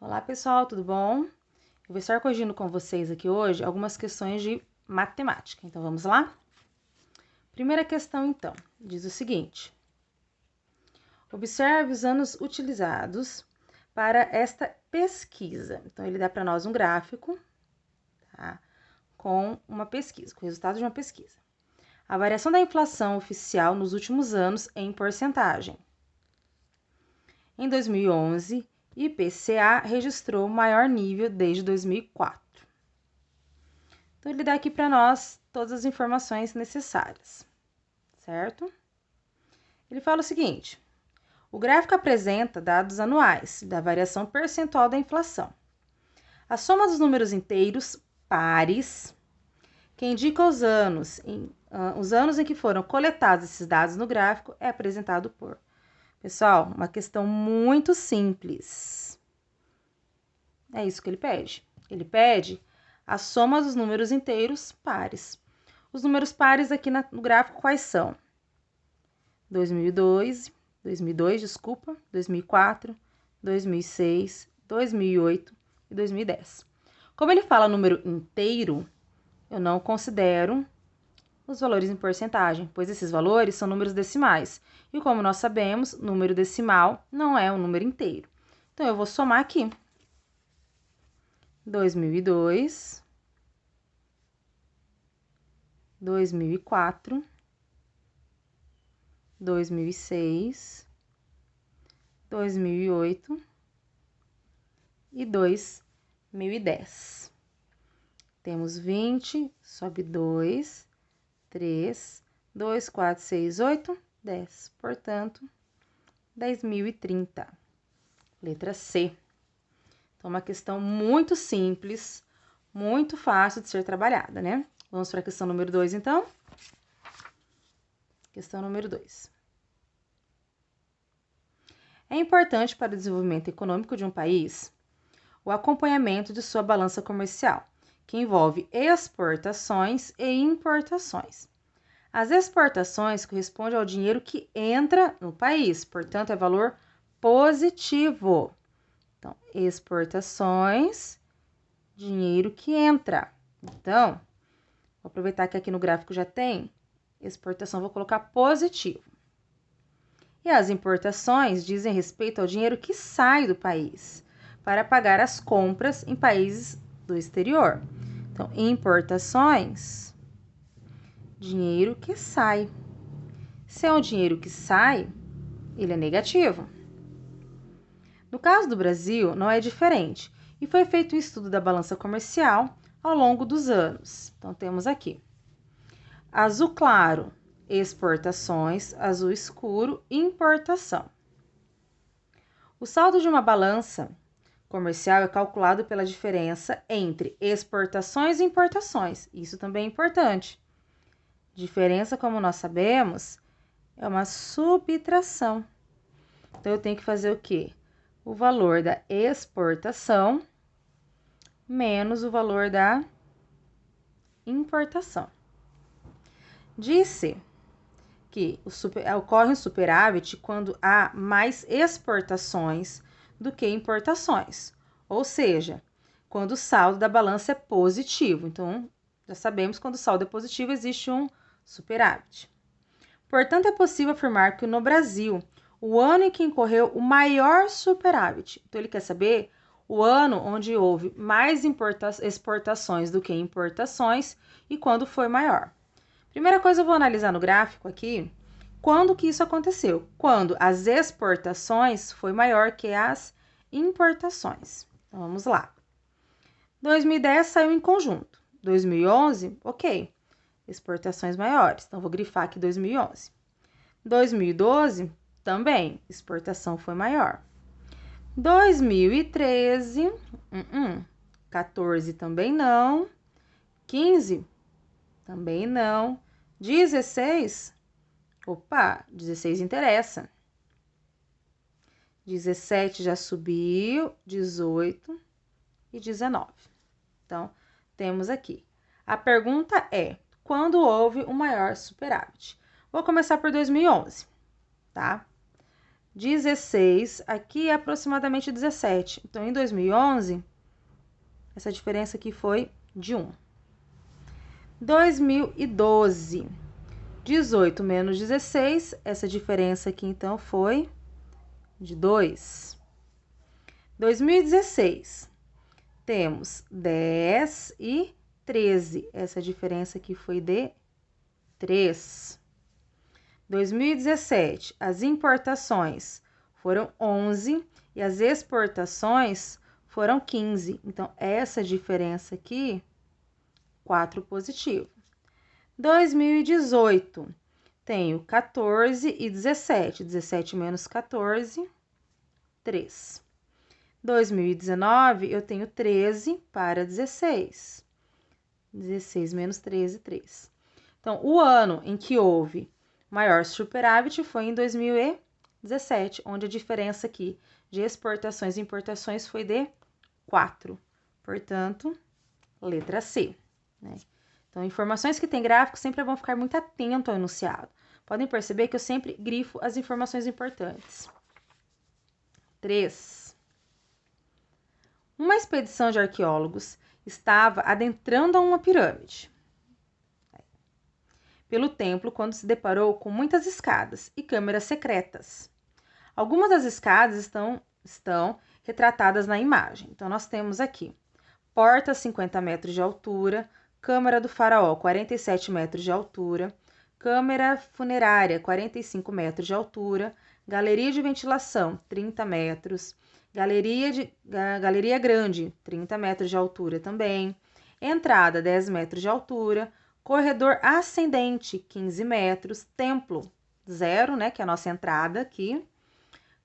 Olá, pessoal, tudo bom? Eu vou estar corrigindo com vocês aqui hoje algumas questões de matemática. Então, vamos lá? Primeira questão, então, diz o seguinte. Observe os anos utilizados para esta pesquisa. Então, ele dá para nós um gráfico, tá? Com uma pesquisa, com o resultado de uma pesquisa. A variação da inflação oficial nos últimos anos em porcentagem. Em 2011, IPCA registrou o maior nível desde 2004. Então, ele dá aqui para nós todas as informações necessárias, certo? Ele fala o seguinte: o gráfico apresenta dados anuais da variação percentual da inflação. A soma dos números inteiros pares, que indica os anos em que foram coletados esses dados no gráfico, é apresentado por. Pessoal, uma questão muito simples. É isso que ele pede. Ele pede a soma dos números inteiros pares. Os números pares aqui no gráfico quais são? 2002, 2004, 2006, 2008 e 2010. Como ele fala número inteiro, eu não considero os valores em porcentagem, pois esses valores são números decimais. E como nós sabemos, número decimal não é um número inteiro. Então, eu vou somar aqui. 2002, 2004, 2006, 2008 e 2010. Temos 20, sobe 2, 3, 2, 4, 6, 8, 10. Portanto, 10.030. Letra C. Então, uma questão muito simples, muito fácil de ser trabalhada, né? Vamos para a questão número 2, então? Questão número 2. É importante para o desenvolvimento econômico de um país o acompanhamento de sua balança comercial, que envolve exportações e importações. As exportações correspondem ao dinheiro que entra no país, portanto, é valor positivo. Então, exportações, dinheiro que entra. Então, vou aproveitar que aqui no gráfico já tem exportação, vou colocar positivo. E as importações dizem respeito ao dinheiro que sai do país para pagar as compras em países do exterior. Então, importações, dinheiro que sai. Se é um dinheiro que sai, ele é negativo. No caso do Brasil, não é diferente, e foi feito um estudo da balança comercial ao longo dos anos. Então, temos aqui azul claro, exportações, azul escuro, importação. O saldo de uma balança comercial é calculado pela diferença entre exportações e importações. Isso também é importante. Diferença, como nós sabemos, é uma subtração. Então, eu tenho que fazer o quê? O valor da exportação menos o valor da importação. Disse que ocorre um superávit quando há mais exportações do que importações, ou seja, quando o saldo da balança é positivo. Então, já sabemos que quando o saldo é positivo, existe um superávit. Portanto, é possível afirmar que no Brasil, o ano em que incorreu o maior superávit. Então, ele quer saber o ano onde houve mais exportações do que importações e quando foi maior. Primeira coisa, eu vou analisar no gráfico aqui, quando que isso aconteceu? Quando as exportações foi maior que as importações. Então, vamos lá. 2010 saiu em conjunto. 2011, ok. Exportações maiores. Então, vou grifar aqui 2011. 2012, também. Exportação foi maior. 2013, 14 também não. 15, também não. 16, opa, 16 interessa. 17 já subiu, 18 e 19. Então, temos aqui. A pergunta é, quando houve o maior superávit? Vou começar por 2011, tá? 16, aqui é aproximadamente 17. Então, em 2011, essa diferença aqui foi de 1. 2012, 18 menos 16, essa diferença aqui, então, foi de 2. 2016, temos 10 e 13, essa diferença aqui foi de 3. 2017, as importações foram 11 e as exportações foram 15. Então, essa diferença aqui, 4 positivo. 2018, tenho 14 e 17. 17 menos 14, 3. 2019, eu tenho 13 para 16. 16 menos 13, 3. Então, o ano em que houve maior superávit foi em 2017, onde a diferença aqui de exportações e importações foi de 4. Portanto, letra C, né? Então, informações que tem gráfico sempre é bom ficar muito atento ao enunciado. Podem perceber que eu sempre grifo as informações importantes. 3. Uma expedição de arqueólogos estava adentrando a uma pirâmide pelo templo quando se deparou com muitas escadas e câmeras secretas. Algumas das escadas estão retratadas na imagem. Então, nós temos aqui porta 50 metros de altura, câmara do faraó 47 metros de altura, câmara funerária 45 metros de altura, galeria de ventilação 30 metros, galeria grande 30 metros de altura também, entrada 10 metros de altura, corredor ascendente 15 metros, templo 0, né, que é a nossa entrada aqui,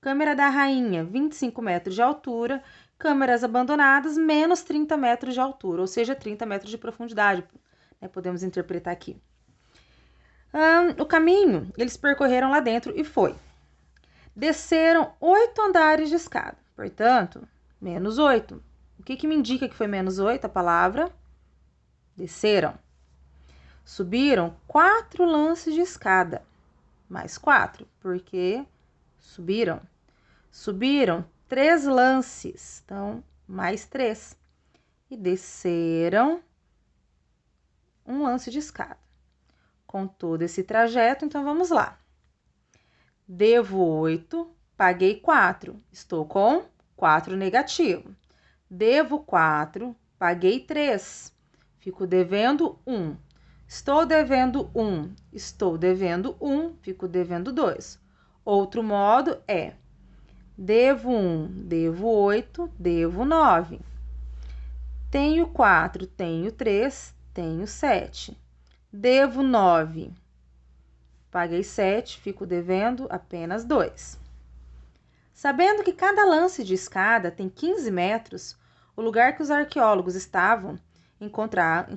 câmara da rainha 25 metros de altura, câmeras abandonadas menos 30 metros de altura, ou seja, 30 metros de profundidade, né, podemos interpretar aqui. O caminho eles percorreram lá dentro e foi. Desceram 8 andares de escada, portanto, menos 8. O que me indica que foi menos 8? A palavra desceram. Subiram 4 lances de escada, mais 4, porque subiram. Subiram 3 lances, então, mais 3. E desceram 1 lance de escada. Com todo esse trajeto, então, vamos lá. Devo 8, paguei 4, estou com 4 negativo. Devo 4, paguei 3, fico devendo 1. Estou devendo 1, estou devendo 1, fico devendo 2. Outro modo é: devo 1, devo 8, devo 9. Tenho 4, tenho 3, tenho 7. Devo 9, paguei 7, fico devendo apenas 2. Sabendo que cada lance de escada tem 15 metros, o lugar que os arqueólogos estavam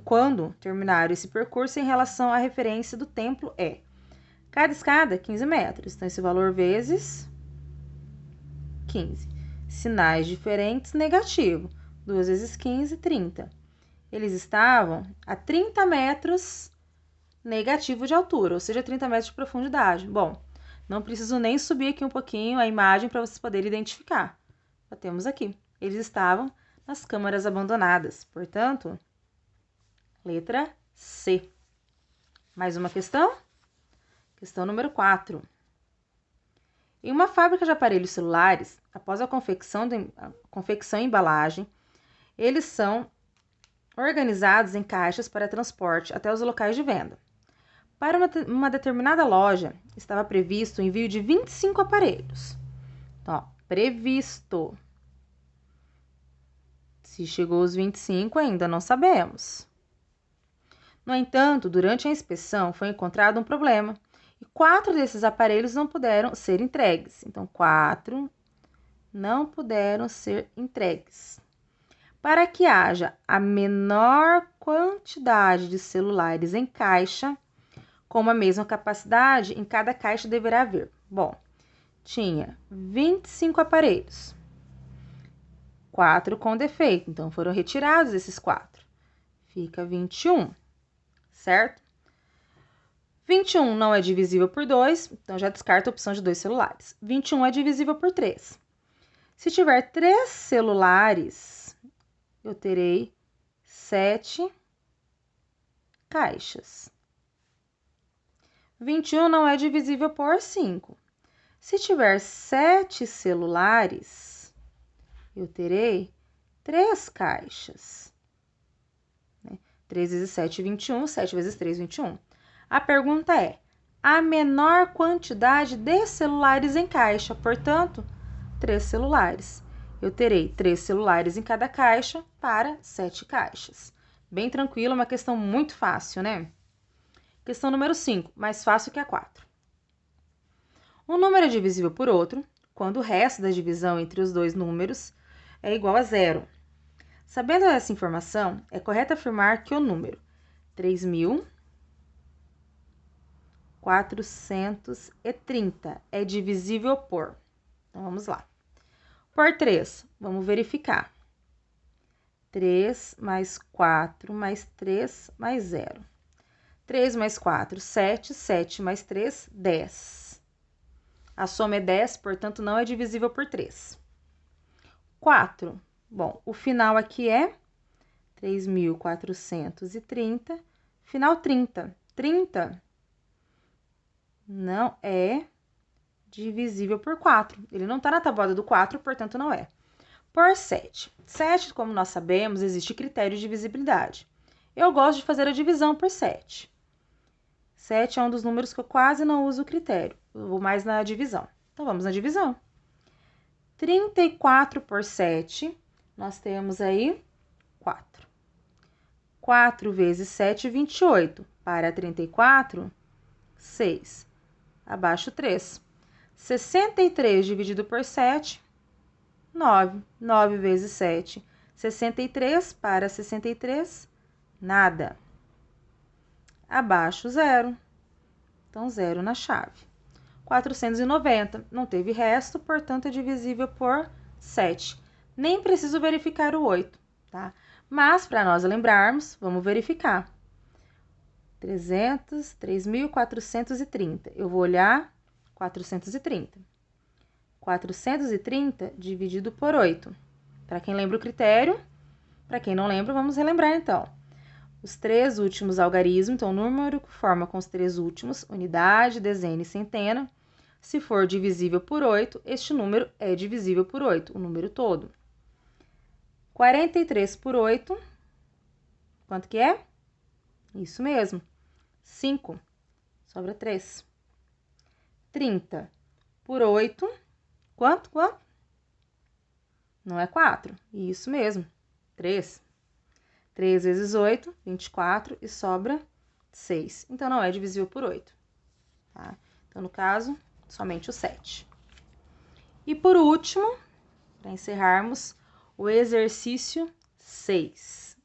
quando terminaram esse percurso em relação à referência do templo é: cada escada 15 metros, então esse valor vezes 15. Sinais diferentes, negativo. 2 vezes 15, 30. Eles estavam a 30 metros negativo de altura, ou seja, 30 metros de profundidade. Bom, não preciso nem subir aqui um pouquinho a imagem para vocês poderem identificar. Já temos aqui. Eles estavam nas câmaras abandonadas. Portanto, letra C. Mais uma questão? Questão número 4. Em uma fábrica de aparelhos celulares, após a confecção e embalagem, eles são organizados em caixas para transporte até os locais de venda. Para uma determinada loja, estava previsto o envio de 25 aparelhos. Então, ó, previsto. Se chegou aos 25, ainda não sabemos. No entanto, durante a inspeção foi encontrado um problema e 4 desses aparelhos não puderam ser entregues. Então, 4 não puderam ser entregues. Para que haja a menor quantidade de celulares em caixa, com a mesma capacidade, em cada caixa deverá haver. Bom, tinha 25 aparelhos, 4 com defeito, então foram retirados esses 4. Fica 21, certo? 21 não é divisível por 2, então já descarta a opção de 2 celulares. 21 é divisível por 3. Se tiver 3 celulares, eu terei 7 caixas. 21 não é divisível por 5. Se tiver 7 celulares, eu terei 3 caixas. 3 vezes 7, 21. 7 vezes 3, 21. A pergunta é: a menor quantidade de celulares em caixa, portanto, 3 celulares. Eu terei 3 celulares em cada caixa para 7 caixas. Bem tranquilo, uma questão muito fácil, né? Questão número 5, mais fácil que a 4. Um número é divisível por outro quando o resto da divisão entre os dois números é igual a zero. Sabendo essa informação, é correto afirmar que o número 3.430 é divisível por... Então, vamos lá. Por 3, vamos verificar. 3 mais 4 mais 3 mais 0. 3 mais 4, 7. 7 mais 3, 10. A soma é 10, portanto, não é divisível por 3. 4. Bom, o final aqui é 3.430. Final 30. 30 não é divisível por 4. Ele não está na tabuada do 4, portanto, não é. Por 7. 7, como nós sabemos, existe critério de divisibilidade. Eu gosto de fazer a divisão por 7. 7 é um dos números que eu quase não uso o critério. Eu vou mais na divisão. Então, vamos na divisão. 34 por 7, nós temos aí 4. 4 vezes 7, 28. Para 34, 6. Abaixo 3. 63 dividido por 7, 9. 9 vezes 7, 63. Para 63, nada. Abaixo 0. Então, 0 na chave. 490, não teve resto, portanto, é divisível por 7. Nem preciso verificar o 8, tá? Mas, para nós lembrarmos, vamos verificar. 3.430. Eu vou olhar 430. 430 dividido por 8. Para quem lembra o critério, para quem não lembra, vamos relembrar, então. Os 3 últimos algarismos, então, o número que forma com os 3 últimos, unidade, dezena e centena. Se for divisível por 8, este número é divisível por 8, o número todo. 43 por 8, quanto que é? Isso mesmo, 5, sobra 3. 30 por 8, quanto? Não é 4, isso mesmo, 3. 3 vezes 8, 24, e sobra 6. Então, não é divisível por 8. Tá? Então, no caso, somente o 7. E por último, para encerrarmos, o exercício 6.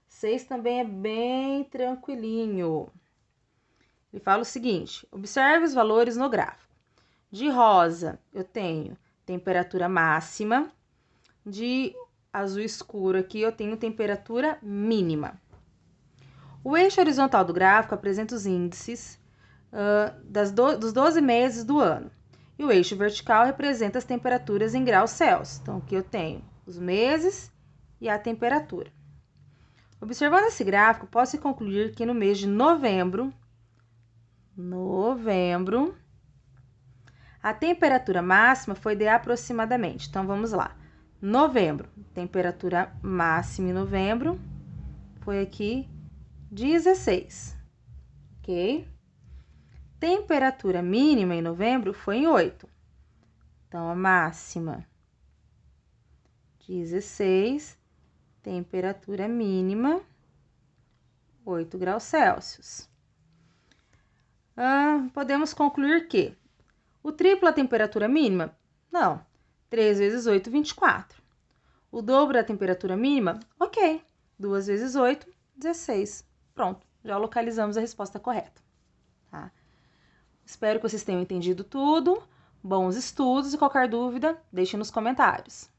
6 também é bem tranquilinho. Ele fala o seguinte: observe os valores no gráfico. De rosa, eu tenho temperatura máxima. De azul escuro aqui, eu tenho temperatura mínima. O eixo horizontal do gráfico apresenta os índices dos 12 meses do ano. E o eixo vertical representa as temperaturas em graus Celsius. Então, aqui eu tenho os meses e a temperatura. Observando esse gráfico, posso concluir que no mês de novembro, a temperatura máxima foi de aproximadamente. Então, vamos lá. Novembro, temperatura máxima em novembro foi aqui 16, ok? Temperatura mínima em novembro foi em 8. Então, a máxima 16, temperatura mínima 8 graus Celsius. Podemos concluir que o triplo da temperatura mínima? Não. 3 vezes 8, 24. O dobro da temperatura mínima? Ok. 2 vezes 8, 16. Pronto, já localizamos a resposta correta. Tá? Espero que vocês tenham entendido tudo. Bons estudos e qualquer dúvida, deixe nos comentários.